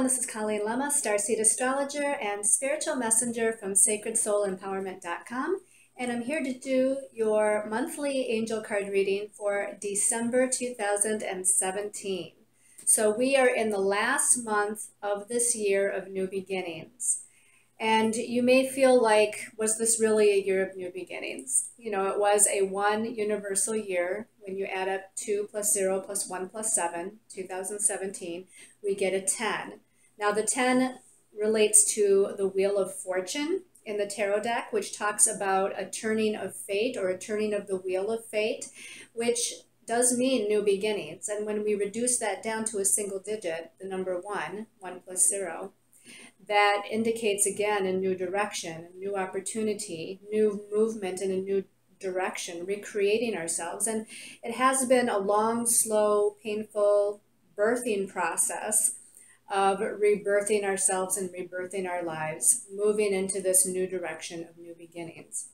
this is Colleen Lemma, Starseed Astrologer and Spiritual Messenger from SacredSoulEmpowerment.com, and I'm here to do your monthly angel card reading for December 2017. So we are in the last month of this year of new beginnings. And you may feel like, was this really a year of new beginnings? You know, it was a one universal year. When you add up 2 plus 0 plus 1 plus 7, 2017, we get a 10. Now the 10 relates to the Wheel of Fortune in the tarot deck, which talks about a turning of fate or a turning of the Wheel of Fate, which does mean new beginnings. And when we reduce that down to a single digit, the number 1, 1 plus 0, that indicates again a new direction, a new opportunity, new movement in a new direction, recreating ourselves. And it has been a long, slow, painful birthing process of rebirthing ourselves and rebirthing our lives, moving into this new direction of new beginnings.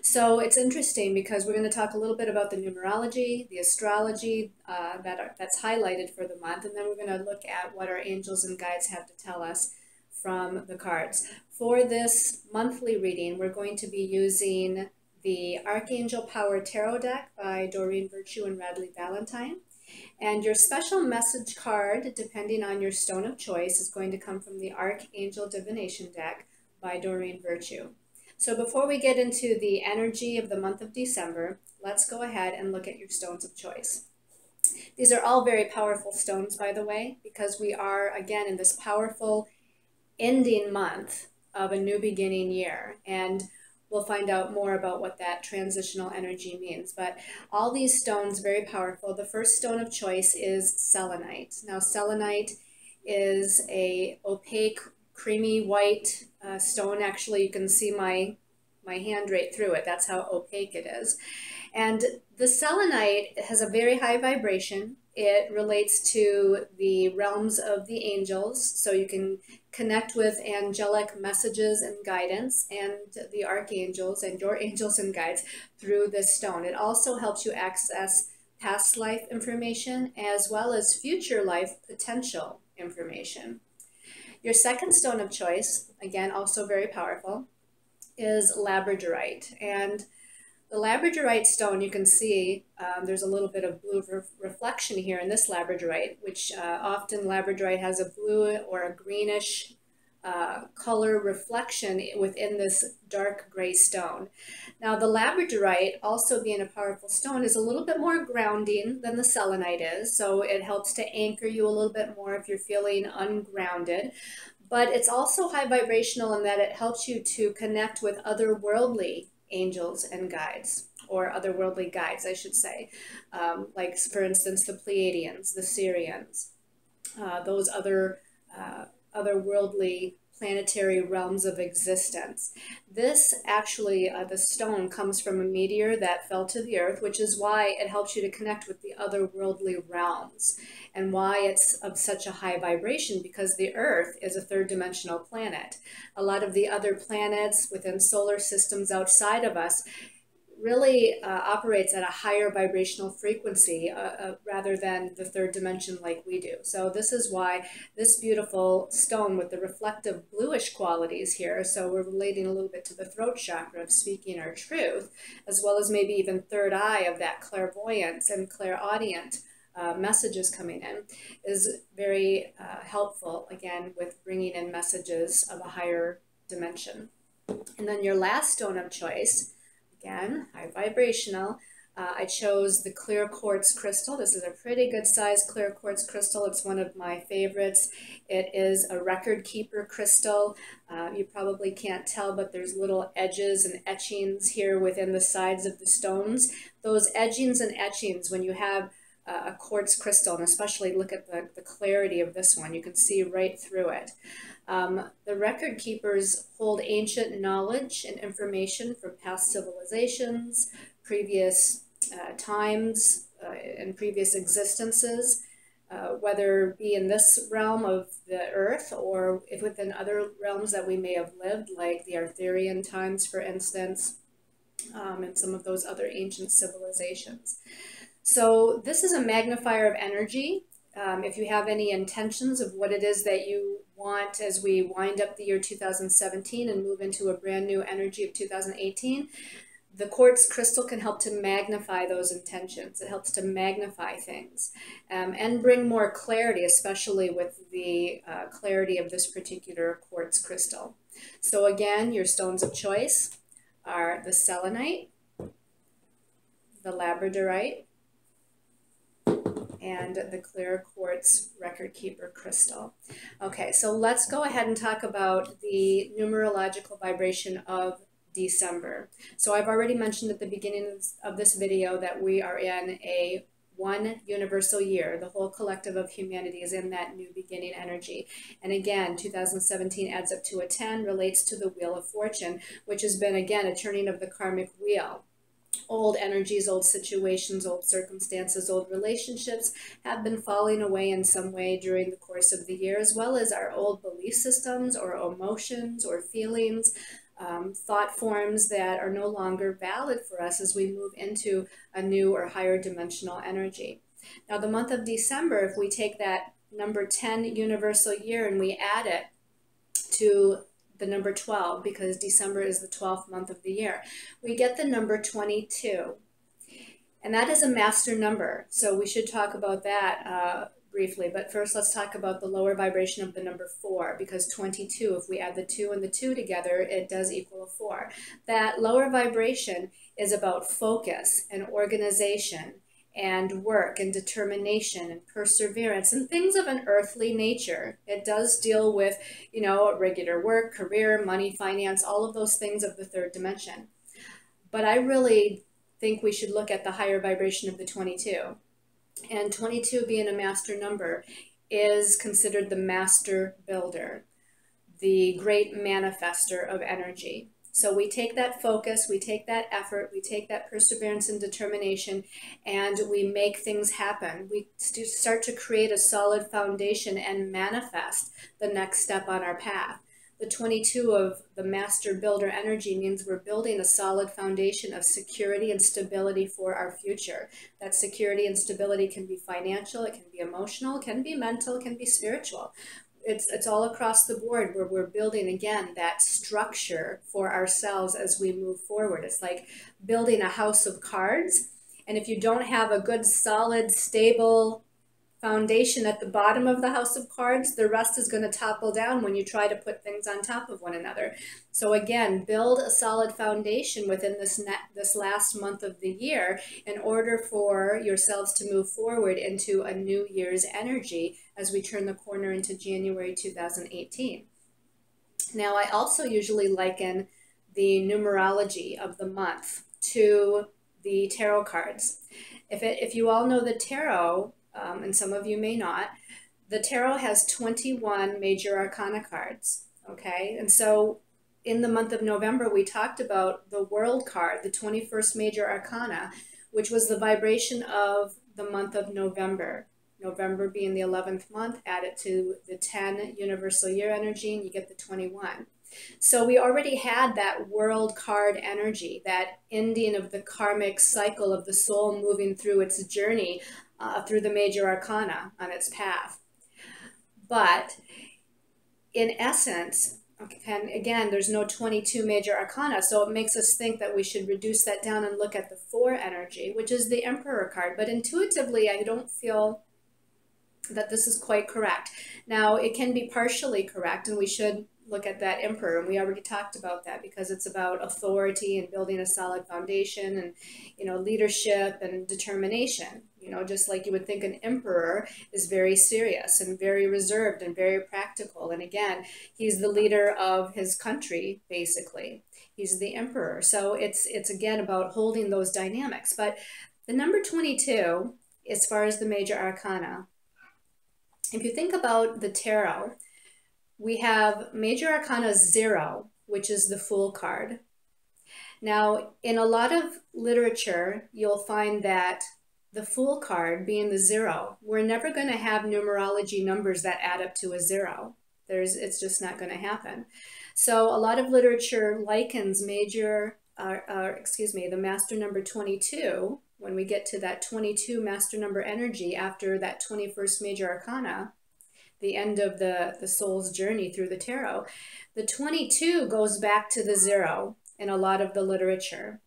So it's interesting because we're going to talk a little bit about the numerology, the astrology that's highlighted for the month, and then we're going to look at what our angels and guides have to tell us from the cards. For this monthly reading, we're going to be using the Archangel Power Tarot deck by Doreen Virtue and Radley Valentine. And your special message card, depending on your stone of choice, is going to come from the Archangel Divination deck by Doreen Virtue. So before we get into the energy of the month of December, let's go ahead and look at your stones of choice. These are all very powerful stones, by the way, because we are, again, in this powerful ending month of a new beginning year. And we'll find out more about what that transitional energy means. But all these stones, very powerful. The first stone of choice is selenite. Now, selenite is a opaque, creamy white stone. Actually, you can see my hand right through it. That's how opaque it is. And the selenite has a very high vibration. It relates to the realms of the angels, so you can connect with angelic messages and guidance and the archangels and your angels and guides through this stone. It also helps you access past life information as well as future life potential information. Your second stone of choice, again, also very powerful, is Labradorite. And the Labradorite stone, you can see there's a little bit of blue reflection here in this Labradorite, which often Labradorite has a blue or a greenish color reflection within this dark gray stone. Now the Labradorite, also being a powerful stone, is a little bit more grounding than the selenite is, so it helps to anchor you a little bit more if you're feeling ungrounded. But it's also high vibrational in that it helps you to connect with otherworldly angels and guides, or otherworldly guides, I should say, like for instance the Pleiadians, the Sirians, those otherworldly planetary realms of existence. This actually, the stone comes from a meteor that fell to the earth, which is why it helps you to connect with the otherworldly realms and why it's of such a high vibration, because the earth is a third dimensional planet. A lot of the other planets within solar systems outside of us really operates at a higher vibrational frequency rather than the third dimension like we do. So this is why this beautiful stone with the reflective bluish qualities here, so we're relating a little bit to the throat chakra of speaking our truth, as well as maybe even third eye of that clairvoyance and clairaudient messages coming in, is very helpful, again, with bringing in messages of a higher dimension. And then your last stone of choice, again, high vibrational. I chose the clear quartz crystal. This is a pretty good size clear quartz crystal. It's one of my favorites. It is a record keeper crystal. You probably can't tell, but there's little edges and etchings here within the sides of the stones. Those edgings and etchings, when you have a quartz crystal, and especially look at the clarity of this one, you can see right through it. The record keepers hold ancient knowledge and information from past civilizations, previous times, and previous existences, whether it be in this realm of the earth or if within other realms that we may have lived, like the Arthurian times, for instance, and some of those other ancient civilizations. So this is a magnifier of energy If you have any intentions of what it is that you want as we wind up the year 2017 and move into a brand new energy of 2018, the quartz crystal can help to magnify those intentions. It helps to magnify things and bring more clarity, especially with the clarity of this particular quartz crystal. So again, your stones of choice are the selenite, the labradorite, and the clear quartz record keeper crystal. Okay, so let's go ahead and talk about the numerological vibration of December. So I've already mentioned at the beginning of this video that we are in a one universal year. The whole collective of humanity is in that new beginning energy. And again, 2017 adds up to a 10, relates to the Wheel of Fortune, which has been, again, a turning of the karmic wheel. Old energies, old situations, old circumstances, old relationships have been falling away in some way during the course of the year, as well as our old belief systems or emotions or feelings, thought forms that are no longer valid for us as we move into a new or higher dimensional energy. Now, the month of December, if we take that number 10 universal year and we add it to the number 12, because December is the 12th month of the year, we get the number 22. And that is a master number. So we should talk about that briefly. But first, let's talk about the lower vibration of the number 4, because 22, if we add the 2 and the 2 together, it does equal a 4. That lower vibration is about focus and organization and work and determination and perseverance and things of an earthly nature. It does deal with, you know, regular work, career, money, finance, all of those things of the third dimension. But I really think we should look at the higher vibration of the 22. And 22, being a master number, is considered the master builder, the great manifester of energy. So we take that focus, we take that effort, we take that perseverance and determination, and we make things happen. We start to create a solid foundation and manifest the next step on our path. The 22 of the master builder energy means we're building a solid foundation of security and stability for our future. That security and stability can be financial, it can be emotional, it can be mental, it can be spiritual. It's all across the board where we're building, again, that structure for ourselves as we move forward. It's like building a house of cards. And if you don't have a good, solid, stable foundation at the bottom of the house of cards, the rest is going to topple down when you try to put things on top of one another. So again, build a solid foundation within this last month of the year in order for yourselves to move forward into a new year's energy as we turn the corner into January 2018. Now, I also usually liken the numerology of the month to the tarot cards. If you all know the tarot, and some of you may not, the tarot has 21 major arcana cards, okay? And so in the month of November, we talked about the world card, the 21st major arcana, which was the vibration of the month of November. November being the 11th month, add it to the 10 universal year energy, and you get the 21. So we already had that world card energy, that ending of the karmic cycle of the soul moving through its journey through the major arcana on its path. But in essence, and again, there's no 22 major arcana, so it makes us think that we should reduce that down and look at the 4 energy, which is the Emperor card. But intuitively, I don't feel that this is quite correct. Now, it can be partially correct, and we should look at that Emperor, and we already talked about that because it's about authority and building a solid foundation and, you know, leadership and determination. You know, just like you would think an emperor is very serious and very reserved and very practical. And again, he's the leader of his country, basically. He's the emperor. So it's again about holding those dynamics. But the number 22, as far as the major arcana, if you think about the tarot, we have major arcana 0, which is the Fool card. Now, in a lot of literature, you'll find that the Fool card being the 0, we're never going to have numerology numbers that add up to a 0. It's just not going to happen. So a lot of literature likens major the master number 22, when we get to that 22 master number energy after that 21st major arcana, the end of the soul's journey through the tarot, the 22 goes back to the 0 in a lot of the literature.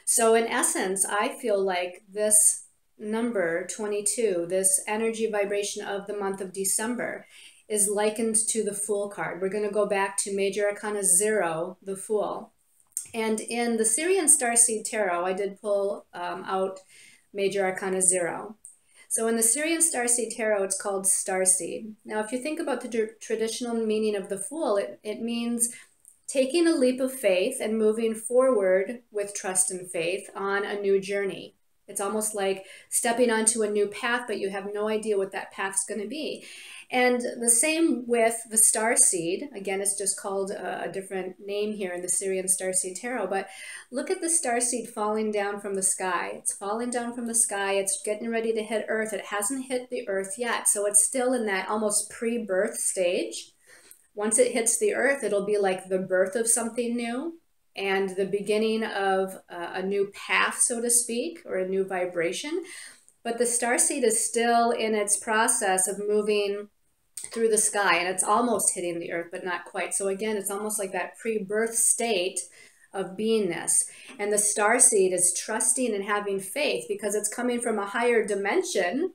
So in essence, I feel like this number 22, this energy vibration of the month of December, is likened to the Fool card. We're going to go back to Major Arcana 0, the Fool. And in the Syrian Starseed Tarot, I did pull out Major Arcana 0. So in the Syrian Starseed Tarot, it's called Starseed. Now, if you think about the traditional meaning of the Fool, it means taking a leap of faith and moving forward with trust and faith on a new journey. It's almost like stepping onto a new path, but you have no idea what that path's going to be. And the same with the starseed. Again, it's just called a different name here in the Syrian Starseed Tarot. But look at the starseed falling down from the sky. It's falling down from the sky. It's getting ready to hit Earth. It hasn't hit the Earth yet. So it's still in that almost pre-birth stage. Once it hits the Earth, it'll be like the birth of something new and the beginning of a new path, so to speak, or a new vibration. But the starseed is still in its process of moving through the sky, and it's almost hitting the Earth, but not quite. So again, it's almost like that pre-birth state of beingness. And the starseed is trusting and having faith because it's coming from a higher dimension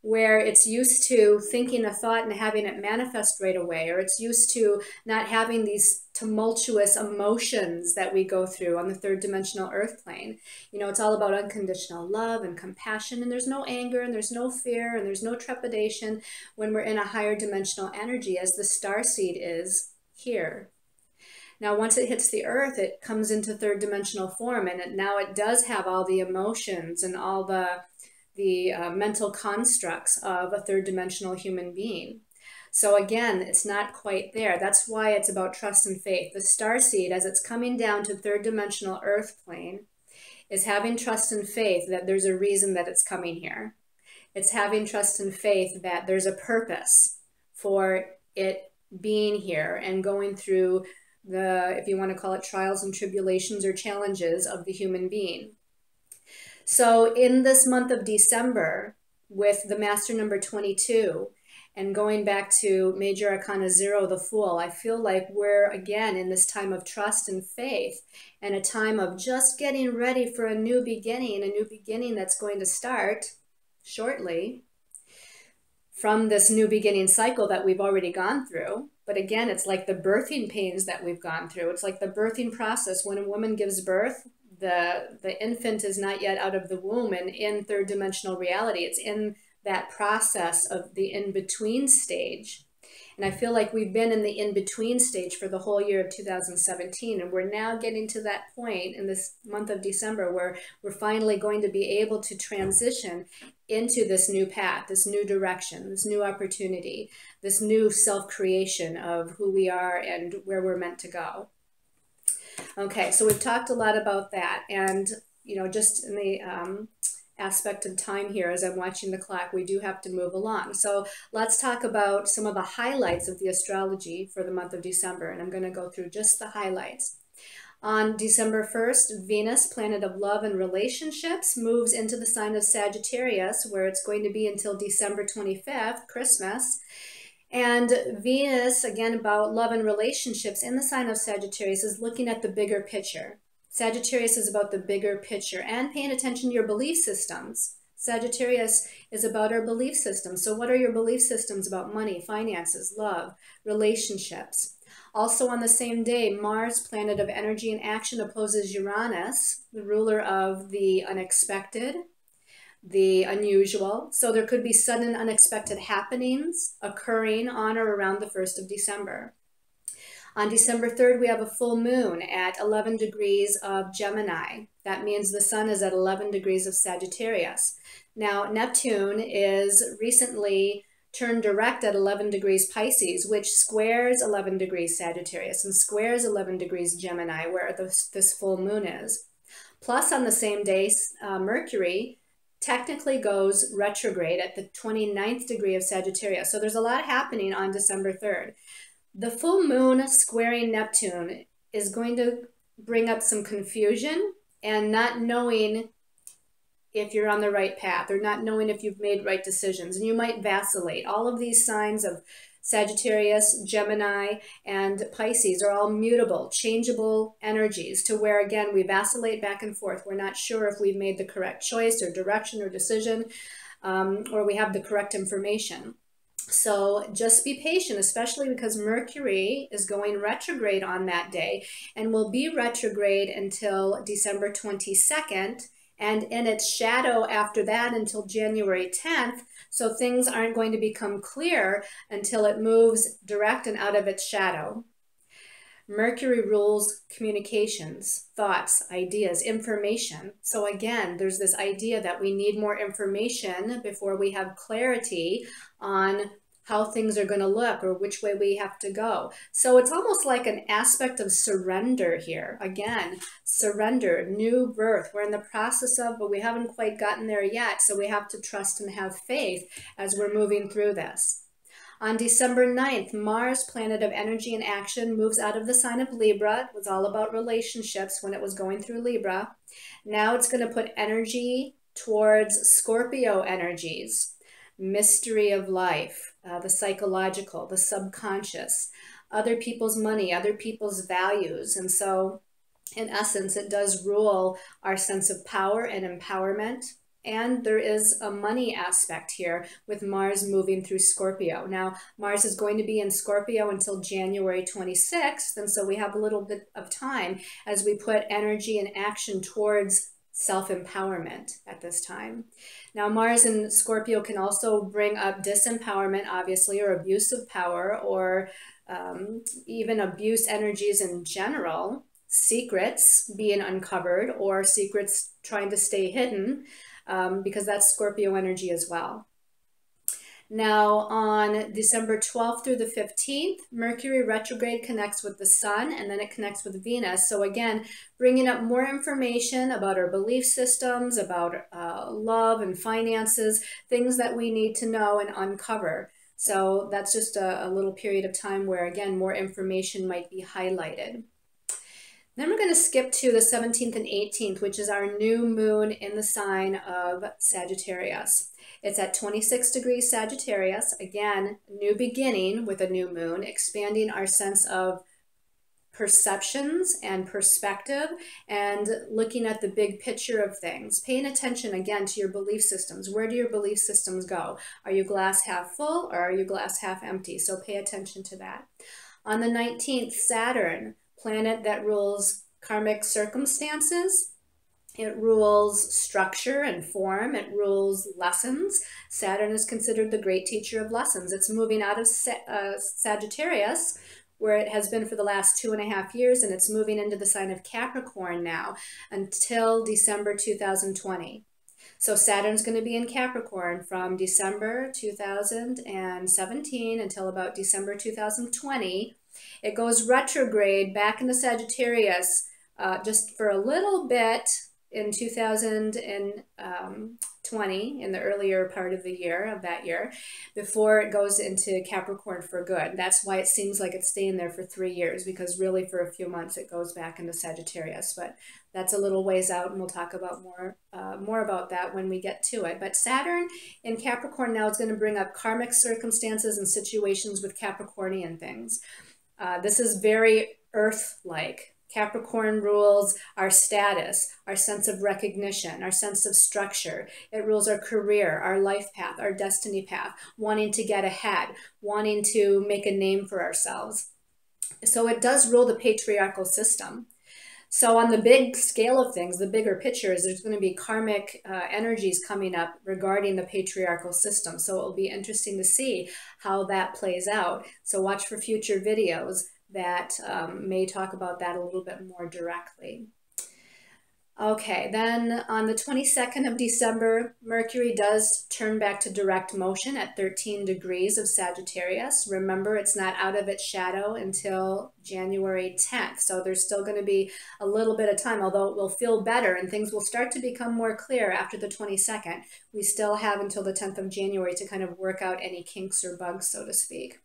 where it's used to thinking a thought and having it manifest right away, or it's used to not having these tumultuous emotions that we go through on the third dimensional earth plane. You know, it's all about unconditional love and compassion, and there's no anger and there's no fear and there's no trepidation when we're in a higher dimensional energy, as the starseed is here. Now, once it hits the Earth, it comes into third dimensional form, and now it does have all the emotions and all the mental constructs of a third dimensional human being. So again, it's not quite there. That's why it's about trust and faith. The starseed, as it's coming down to third dimensional earth plane, is having trust and faith that there's a reason that it's coming here. It's having trust and faith that there's a purpose for it being here and going through the, if you want to call it, trials and tribulations or challenges of the human being. So in this month of December, with the master number 22, and going back to Major Arcana 0, the Fool, I feel like we're again in this time of trust and faith, and a time of just getting ready for a new beginning that's going to start shortly from this new beginning cycle that we've already gone through. But again, it's like the birthing pains that we've gone through. It's like the birthing process. When a woman gives birth, the infant is not yet out of the womb and in third dimensional reality. It's in that process of the in-between stage. And I feel like we've been in the in-between stage for the whole year of 2017. And we're now getting to that point in this month of December where we're finally going to be able to transition into this new path, this new direction, this new opportunity, this new self-creation of who we are and where we're meant to go. Okay, so we've talked a lot about that, and you know, just in the aspect of time here, as I'm watching the clock, we do have to move along. So let's talk about some of the highlights of the astrology for the month of December, and I'm going to go through just the highlights. On December 1st, Venus, planet of love and relationships, moves into the sign of Sagittarius, where it's going to be until December 25th, Christmas. And Venus, again, about love and relationships in the sign of Sagittarius, is looking at the bigger picture. Sagittarius is about the bigger picture and paying attention to your belief systems. Sagittarius is about our belief systems. So what are your belief systems about money, finances, love, relationships? Also on the same day, Mars, planet of energy and action, opposes Uranus, the ruler of the unexpected, the unusual. So there could be sudden unexpected happenings occurring on or around the 1st of December. On December 3rd, we have a full moon at 11 degrees of Gemini. That means the sun is at 11 degrees of Sagittarius. Now, Neptune is recently turned direct at 11 degrees Pisces, which squares 11 degrees Sagittarius and squares 11 degrees Gemini, where this full moon is. Plus, on the same day, Mercury technically goes retrograde at the 29th degree of Sagittarius. So there's a lot happening on December 3rd. The full moon squaring Neptune is going to bring up some confusion and not knowing if you're on the right path or not knowing if you've made right decisions, and you might vacillate. All of these signs of Sagittarius, Gemini, and Pisces are all mutable, changeable energies, to where, again, we vacillate back and forth. We're not sure if we've made the correct choice or direction or decision, or we have the correct information. So just be patient, especially because Mercury is going retrograde on that day and will be retrograde until December 22nd. And in its shadow after that until January 10th, so things aren't going to become clear until it moves direct and out of its shadow. Mercury rules communications, thoughts, ideas, information. So again, there's this idea that we need more information before we have clarity on how things are going to look or which way we have to go. So it's almost like an aspect of surrender here. Again, surrender, new birth. We're in the process of, but we haven't quite gotten there yet. So we have to trust and have faith as we're moving through this. On December 9th, Mars, planet of energy and action, moves out of the sign of Libra. It was all about relationships when it was going through Libra. Now it's going to put energy towards Scorpio energies. Mystery of life, the psychological, the subconscious, other people's money, other people's values. And so, in essence, it does rule our sense of power and empowerment. And there is a money aspect here with Mars moving through Scorpio. Now, Mars is going to be in Scorpio until January 26th. And so we have a little bit of time as we put energy and action towards self-empowerment at this time. Now, Mars in Scorpio can also bring up disempowerment, obviously, or abuse of power, or even abuse energies in general, secrets being uncovered, or secrets trying to stay hidden, because that's Scorpio energy as well. Now, on December 12th through the 15th, Mercury retrograde connects with the Sun, and then it connects with Venus. So again, bringing up more information about our belief systems, about love and finances, things that we need to know and uncover. So that's just a little period of time where, again, more information might be highlighted. Then we're going to skip to the 17th and 18th, which is our new moon in the sign of Sagittarius. It's at 26 degrees Sagittarius. Again, new beginning with a new moon, expanding our sense of perceptions and perspective and looking at the big picture of things. Paying attention, again, to your belief systems. Where do your belief systems go? Are you glass half full or are you glass half empty? So pay attention to that. On the 19th, Saturn, planet that rules karmic circumstances. It rules structure and form. It rules lessons. Saturn is considered the great teacher of lessons. It's moving out of Sagittarius, where it has been for the last 2.5 years, and it's moving into the sign of Capricorn now until December 2020. So Saturn's going to be in Capricorn from December 2017 until about December 2020. It goes retrograde back into Sagittarius just for a little bit in 2020, in the earlier part of the year, of that year, before it goes into Capricorn for good. That's why it seems like it's staying there for 3 years, because really for a few months it goes back into Sagittarius. But that's a little ways out, and we'll talk about more about that when we get to it. But Saturn in Capricorn now is going to bring up karmic circumstances and situations with Capricornian things. This is very Earth-like. Capricorn rules our status, our sense of recognition, our sense of structure. It rules our career, our life path, our destiny path, wanting to get ahead, wanting to make a name for ourselves. So it does rule the patriarchal system. So on the big scale of things, the bigger picture is there's going to be karmic energies coming up regarding the patriarchal system. So it will be interesting to see how that plays out. So watch for future videos that may talk about that a little bit more directly. Okay, then on the 22nd of December, Mercury does turn back to direct motion at 13 degrees of Sagittarius. Remember, it's not out of its shadow until January 10th, so there's still going to be a little bit of time, although it will feel better and things will start to become more clear after the 22nd. We still have until the 10th of January to kind of work out any kinks or bugs, so to speak.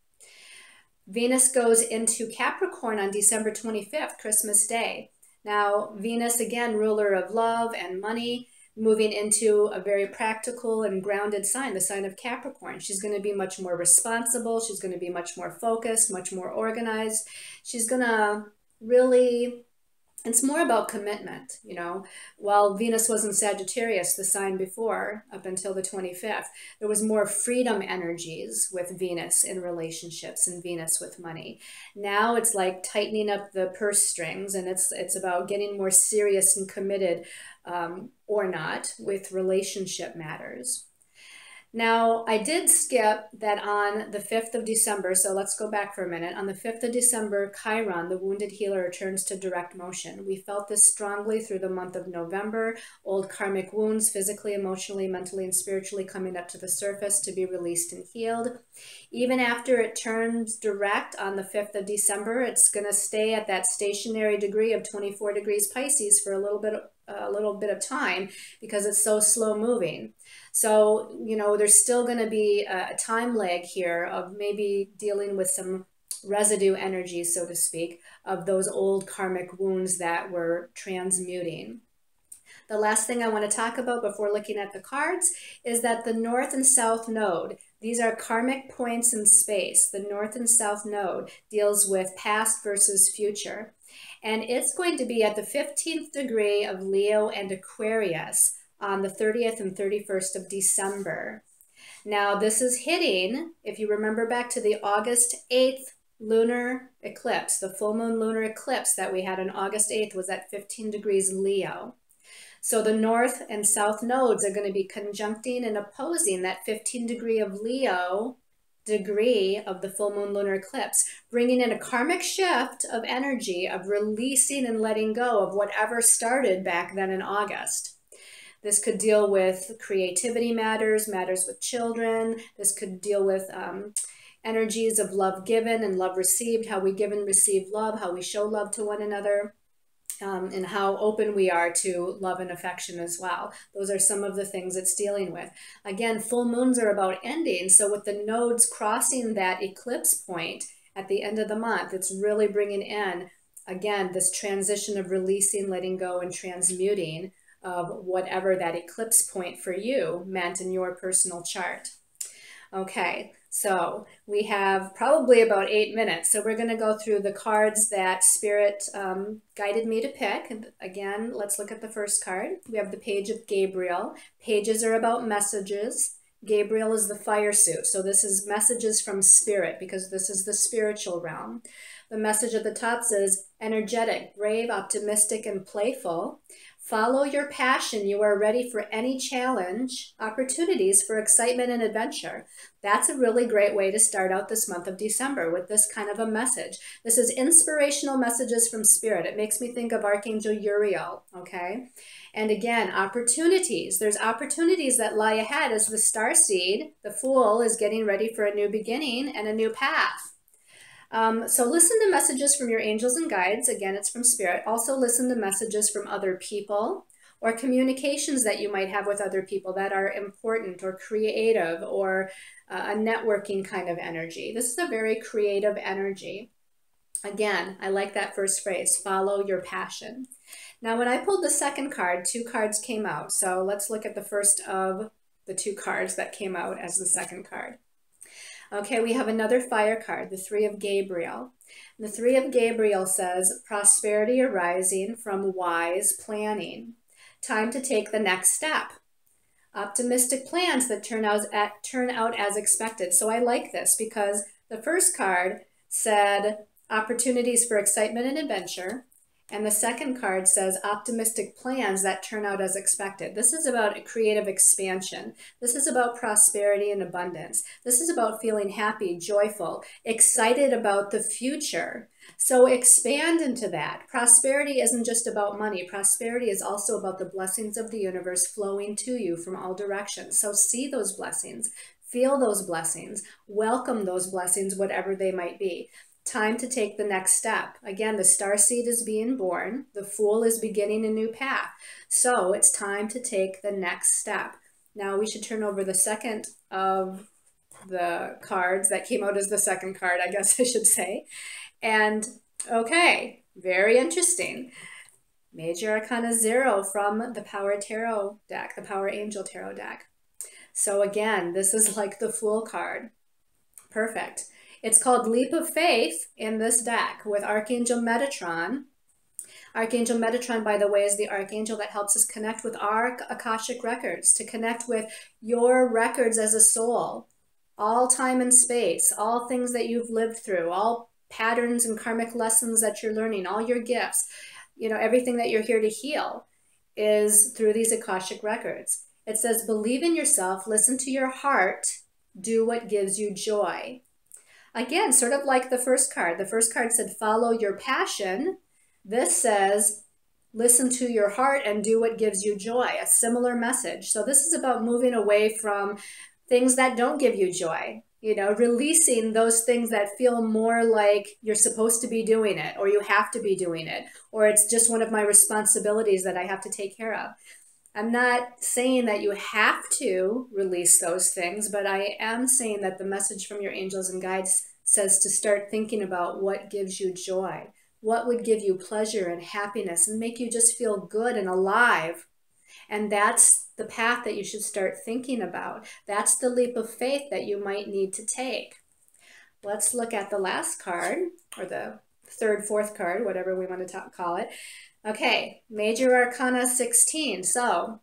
Venus goes into Capricorn on December 25th, Christmas Day. Now, Venus, again, ruler of love and money, moving into a very practical and grounded sign, the sign of Capricorn. She's going to be much more responsible. She's going to be much more focused, much more organized. She's going to really, it's more about commitment, you know. While Venus was in Sagittarius, the sign before, up until the 25th, there was more freedom energies with Venus in relationships and Venus with money. Now it's like tightening up the purse strings, and it's about getting more serious and committed, or not, with relationship matters. Now, I did skip that on the 5th of December, so let's go back for a minute. On the 5th of December, Chiron, the wounded healer, returns to direct motion. We felt this strongly through the month of November, old karmic wounds, physically, emotionally, mentally, and spiritually coming up to the surface to be released and healed. Even after it turns direct on the 5th of December, it's going to stay at that stationary degree of 24 degrees Pisces for a little bit of time because it's so slow moving. So, you know, there's still going to be a time lag here of maybe dealing with some residue energy, so to speak, of those old karmic wounds that we're transmuting. The last thing I want to talk about before looking at the cards is that the North and South Node, these are karmic points in space. The North and South Node deals with past versus future. And it's going to be at the 15th degree of Leo and Aquarius on the 30th and 31st of December. Now, this is hitting, if you remember back to the August 8th lunar eclipse, the full moon lunar eclipse that we had on August 8th was at 15 degrees Leo. So the North and South nodes are going to be conjuncting and opposing that 15 degree of Leo degree of the full moon lunar eclipse, bringing in a karmic shift of energy of releasing and letting go of whatever started back then in August. This could deal with creativity matters with children. This could deal with energies of love given and love received, how we give and receive love, how we show love to one another, and how open we are to love and affection as well. Those are some of the things it's dealing with. Again, full moons are about ending. So with the nodes crossing that eclipse point at the end of the month, it's really bringing in, again, this transition of releasing, letting go, and transmuting of whatever that eclipse point for you meant in your personal chart. Okay, so we have probably about 8 minutes. So we're going to go through the cards that Spirit guided me to pick. And again, let's look at the first card. We have the Page of Gabriel. Pages are about messages. Gabriel is the fire suit. So this is messages from Spirit because this is the spiritual realm. The message at the top says, energetic, brave, optimistic, and playful. Follow your passion. You are ready for any challenge, opportunities for excitement and adventure. That's a really great way to start out this month of December with this kind of a message. This is inspirational messages from Spirit. It makes me think of Archangel Uriel, okay? And again, opportunities. There's opportunities that lie ahead as the starseed, the Fool, is getting ready for a new beginning and a new path. So listen to messages from your angels and guides. Again, it's from Spirit. Also listen to messages from other people or communications that you might have with other people that are important or creative or a networking kind of energy. This is a very creative energy. Again, I like that first phrase, follow your passion. Now, when I pulled the second card, 2 cards came out. So let's look at the first of the 2 cards that came out as the second card. Okay, we have another fire card, the 3 of Gabriel. And the 3 of Gabriel says, prosperity arising from wise planning. Time to take the next step. Optimistic plans that turn out as expected. So I like this because the first card said opportunities for excitement and adventure. And the second card says optimistic plans that turn out as expected. This is about a creative expansion. This is about prosperity and abundance. This is about feeling happy, joyful, excited about the future. So expand into that. Prosperity isn't just about money. Prosperity is also about the blessings of the universe flowing to you from all directions. So see those blessings, feel those blessings, welcome those blessings, whatever they might be. Time to take the next step. Again, the starseed is being born. The Fool is beginning a new path. So it's time to take the next step. Now we should turn over the second of the cards that came out as the second card, I guess I should say. And okay, very interesting. Major Arcana 0 from the Power Tarot deck, the Power Angel Tarot deck. So again, this is like the Fool card. Perfect. It's called Leap of Faith in this deck with Archangel Metatron. Archangel Metatron, by the way, is the archangel that helps us connect with our Akashic records, to connect with your records as a soul, all time and space, all things that you've lived through, all patterns and karmic lessons that you're learning, all your gifts, you know, everything that you're here to heal is through these Akashic records. It says, believe in yourself, listen to your heart, do what gives you joy. Again, sort of like the first card. The first card said, follow your passion. This says, listen to your heart and do what gives you joy. A similar message. So this is about moving away from things that don't give you joy. You know, releasing those things that feel more like you're supposed to be doing it, or you have to be doing it, or it's just one of my responsibilities that I have to take care of. I'm not saying that you have to release those things, but I am saying that the message from your angels and guides says to start thinking about what gives you joy, what would give you pleasure and happiness and make you just feel good and alive. And that's the path that you should start thinking about. That's the leap of faith that you might need to take. Let's look at the last card, or the third, fourth card, whatever we want to call it. Okay, Major Arcana 16. So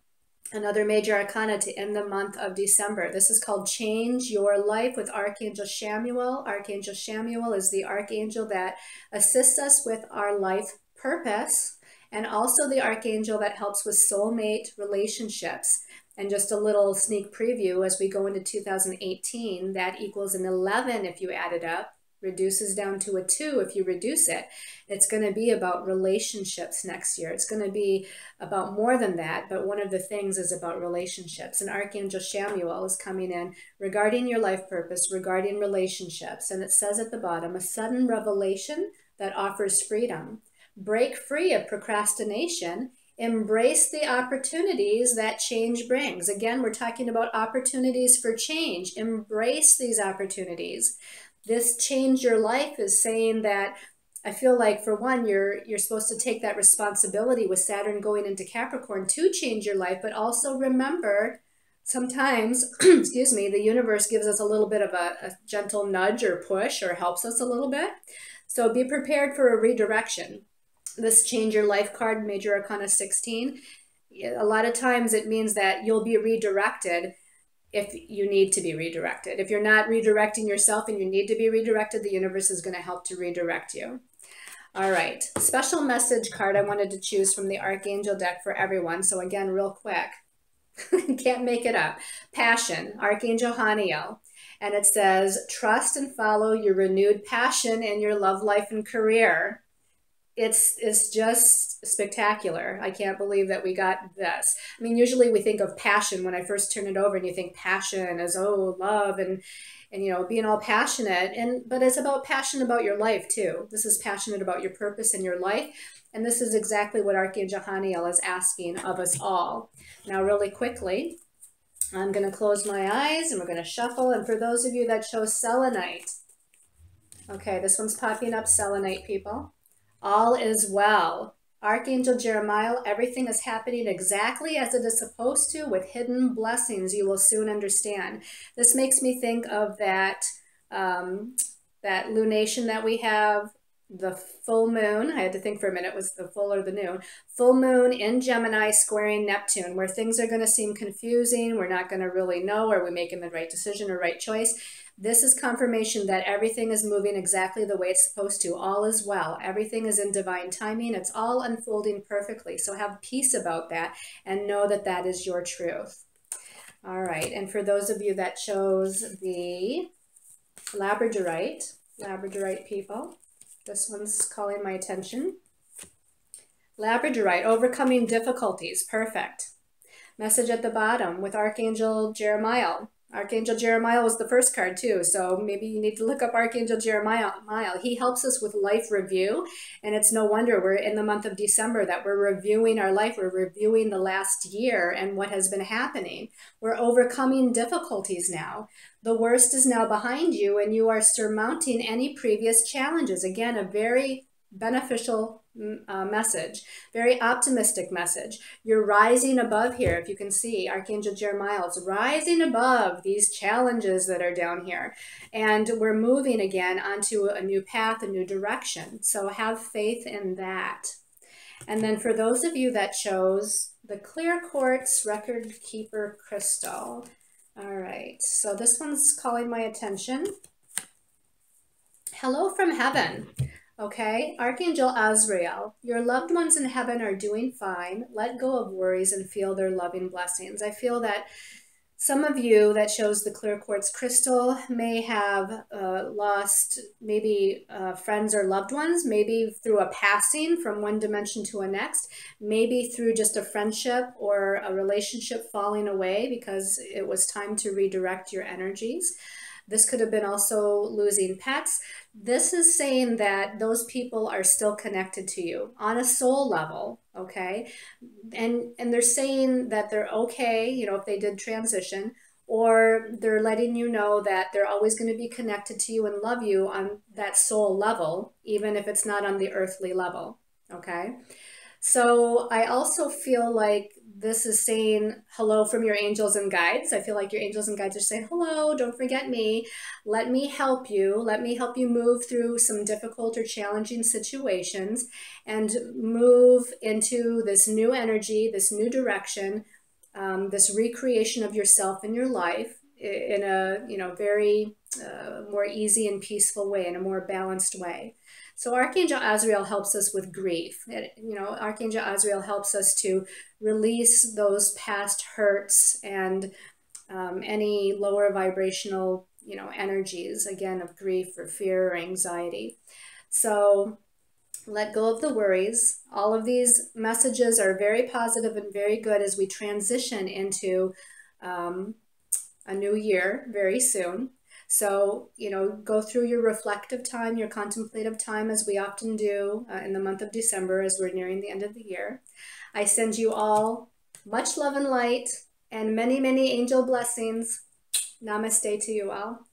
another Major Arcana to end the month of December. This is called Change Your Life with Archangel Chamuel. Archangel Chamuel is the archangel that assists us with our life purpose, and also the archangel that helps with soulmate relationships. And just a little sneak preview, as we go into 2018, that equals an 11 if you add it up. Reduces down to a 2 if you reduce it. It's going to be about relationships next year. It's going to be about more than that, but one of the things is about relationships. And Archangel Chamuel is coming in regarding your life purpose, regarding relationships. And it says at the bottom, a sudden revelation that offers freedom. Break free of procrastination. Embrace the opportunities that change brings. Again, we're talking about opportunities for change. Embrace these opportunities. This Change Your Life is saying that I feel like, for one, you're supposed to take that responsibility with Saturn going into Capricorn to change your life, but also remember, sometimes, excuse me, the universe gives us a little bit of a gentle nudge or push, or helps us a little bit. So be prepared for a redirection. This Change Your Life card, Major Arcana 16, a lot of times it means that you'll be redirected if you need to be redirected. If you're not redirecting yourself and you need to be redirected, the universe is going to help to redirect you. All right, special message card I wanted to choose from the Archangel deck for everyone. So again, real quick, can't make it up. Passion, Archangel Haniel. And it says, trust and follow your renewed passion in your love life and career. It's just spectacular. I can't believe that we got this. I mean, usually we think of passion when I first turn it over, and you think passion as, oh, love and you know, being all passionate. But it's about passion about your life too. This is passionate about your purpose in your life. And this is exactly what Archangel Haniel is asking of us all. Now, really quickly, I'm going to close my eyes and we're going to shuffle. And for those of you that chose selenite, okay, this one's popping up, selenite people. All is well. Archangel Jeremiah, everything is happening exactly as it is supposed to, with hidden blessings you will soon understand. This makes me think of that, that lunation that we have, the full moon. I had to think for a minute, was the full or the new? Full moon in Gemini squaring Neptune, where things are going to seem confusing. We're not going to really know, are we making the right decision or right choice? This is confirmation that everything is moving exactly the way it's supposed to. All is well. Everything is in divine timing. It's all unfolding perfectly. So have peace about that and know that that is your truth. All right. And for those of you that chose the Labradorite people, this one's calling my attention. Labradorite, overcoming difficulties. Perfect. Message at the bottom with Archangel Jeremiah. Archangel Jeremiah was the first card too, so maybe you need to look up Archangel Jeremiah. He helps us with life review, and it's no wonder we're in the month of December that we're reviewing our life. We're reviewing the last year and what has been happening. We're overcoming difficulties now. The worst is now behind you, and you are surmounting any previous challenges. Again, a very beneficial message, very optimistic message. You're rising above here. If you can see, Archangel Jeremiah is rising above these challenges that are down here. And we're moving again onto a new path, a new direction. So have faith in that. And then for those of you that chose the clear quartz record keeper crystal. All right, so this one's calling my attention. Hello from heaven. Okay, Archangel Azrael, your loved ones in heaven are doing fine. Let go of worries and feel their loving blessings. I feel that some of you that chose the clear quartz crystal may have lost maybe friends or loved ones, maybe through a passing from one dimension to a next, maybe through just a friendship or a relationship falling away because it was time to redirect your energies. This could have been also losing pets. This is saying that those people are still connected to you on a soul level, okay? And they're saying that they're okay, you know, if they did transition, or they're letting you know that they're always going to be connected to you and love you on that soul level, even if it's not on the earthly level, okay? So I also feel like this is saying hello from your angels and guides. I feel like your angels and guides are saying, hello, don't forget me. Let me help you. Let me help you move through some difficult or challenging situations and move into this new energy, this new direction, this recreation of yourself and your life in a, you know, very more easy and peaceful way, in a more balanced way. So Archangel Azrael helps us with grief. You know, Archangel Azrael helps us to release those past hurts and any lower vibrational, you know, energies, again, of grief or fear or anxiety. So let go of the worries. All of these messages are very positive and very good as we transition into a new year very soon. So, you know, go through your reflective time, your contemplative time, as we often do in the month of December as we're nearing the end of the year. I send you all much love and light and many, many angel blessings. Namaste to you all.